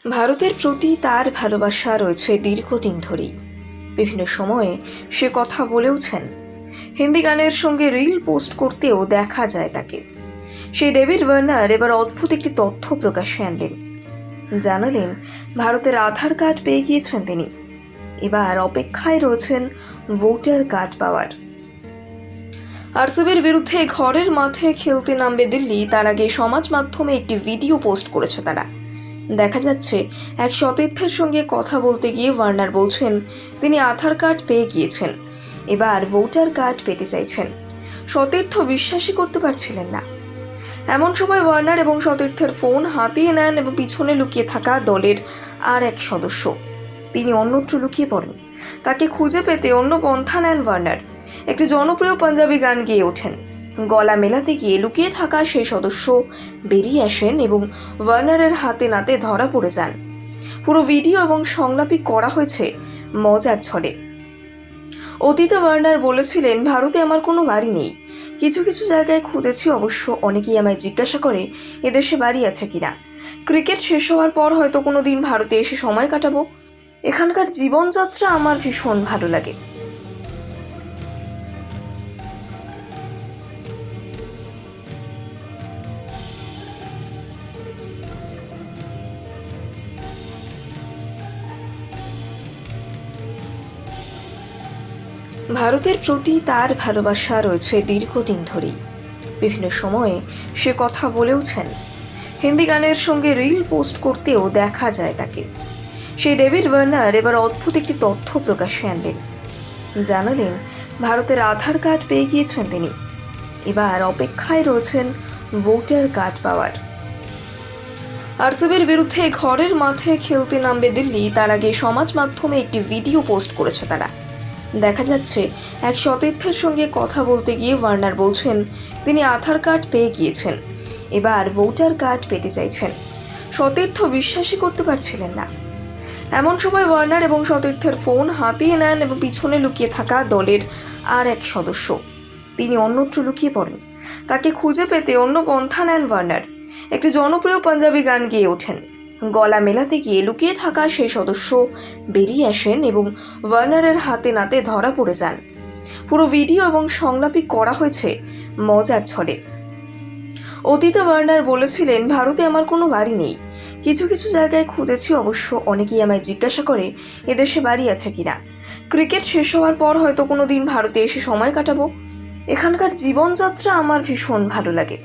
ভারতের প্রতি তার ভালোবাসা রয়েছে দীর্ঘদিন ধরেই। বিভিন্ন সময়ে সে কথা বলেওছেন। হিন্দি গানের সঙ্গে রিল পোস্ট করতেও দেখা যায় তাকে। সেই ডেভিড ওয়ার্নার এবার অদ্ভুত একটি তথ্য প্রকাশ্যে আনলেন। জানালেন ভারতের আধার কার্ড পেয়ে গিয়েছেন তিনি। এবার অপেক্ষায় রয়েছেন ভোটার কার্ড পাওয়ার। আরসিবির বিরুদ্ধে ঘরের মাঠে খেলতে নামবে দিল্লি, তার আগে সমাজ মাধ্যমে একটি ভিডিও পোস্ট করেছে তারা। দেখা যাচ্ছে এক সতীর্থের সঙ্গে কথা বলতে গিয়ে ওয়ার্নার বলছেন তিনি আধার কার্ড পেয়ে গিয়েছেন, এবার ভোটার কার্ড পেতে চাইছেন। সতীর্থ বিশ্বাসই করতে পারছিলেন না। এমন সময় ওয়ার্নার এবং সতীর্থের ফোন হাতিয়ে নেন এবং পিছনে লুকিয়ে থাকা দলের আর এক সদস্য তিনি অন্যত্র লুকিয়ে পড়েন। তাকে খুঁজে পেতে অন্য পন্থা নেন ওয়ার্নার। একটি জনপ্রিয় পাঞ্জাবি গান গেয়ে ওঠেন। গলা মেলাতে গিয়ে লুকিয়ে থাকা সেই সদস্য বেরিয়ে আসেন এবং ওয়ার্নারের হাতে নাতে ধরা পড়ে যান। পুরো ভিডিও এবং সংলাপই করা হয়েছে মজার ছলে। অতীতে ওয়ার্নার বলেছিলেন, ভারতে আমার কোনো বাড়ি নেই, কিছু কিছু জায়গায় খুঁজেছি, অবশ্য অনেকেই আমায় জিজ্ঞাসা করে এদেশে বাড়ি আছে কিনা। ক্রিকেট শেষ হওয়ার পর হয়তো কোনো দিন ভারতে এসে সময় কাটাবো। এখানকার জীবনযাত্রা আমার ভীষণ ভালো লাগে। ভারতের প্রতি তার ভালোবাসা রয়েছে দীর্ঘদিন ধরেই। বিভিন্ন সময়ে সে কথা বলেওছেন। হিন্দি গানের সঙ্গে রিল পোস্ট করতেও দেখা যায় তাকে। সেই ডেভিড ওয়ার্নার এবার অদ্ভুত একটি তথ্য প্রকাশ্যে আনলেন। জানালেন ভারতের আধার কার্ড পেয়ে গিয়েছেন তিনি। এবার অপেক্ষায় রয়েছেন ভোটার কার্ড পাওয়ার। আরসিবির বিরুদ্ধে ঘরের মাঠে খেলতে নামবে দিল্লি, তার আগে সমাজ মাধ্যমে একটি ভিডিও পোস্ট করেছে তারা। দেখা যাচ্ছে এক সতীর্থের সঙ্গে কথা বলতে গিয়ে ওয়ার্নার বলছেন তিনি আধার কার্ড পেয়ে গিয়েছেন, এবার ভোটার কার্ড পেতে চাইছেন। সতীর্থ বিশ্বাসই করতে পারছিলেন না। এমন সময় ওয়ার্নার এবং সতীর্থের ফোন হাতিয়ে নেন এবং পিছনে লুকিয়ে থাকা দলের আর এক সদস্য তিনি অন্যত্র লুকিয়ে পড়েন। তাকে খুঁজে পেতে অন্য পন্থা নেন ওয়ার্নার। একটি জনপ্রিয় পাঞ্জাবি গান গেয়ে ওঠেন। গলা মেলাতে গিয়ে লুকিয়ে থাকা সেই সদস্য বেরিয়ে আসেন এবং ওয়ার্নারের হাতে নাতে ধরা পড়ে যান। পুরো ভিডিও এবং সংলাপই করা হয়েছে মজার ছলে। অতীতে ওয়ার্নার বলেছিলেন, ভারতে আমার কোনো বাড়ি নেই, কিছু কিছু জায়গায় খুঁজেছি, অবশ্য অনেকেই আমায় জিজ্ঞাসা করে এদেশে বাড়ি আছে কিনা। ক্রিকেট শেষ হওয়ার পর হয়তো কোনো দিন ভারতে এসে সময় কাটাবো। এখানকার জীবনযাত্রা আমার ভীষণ ভালো লাগে।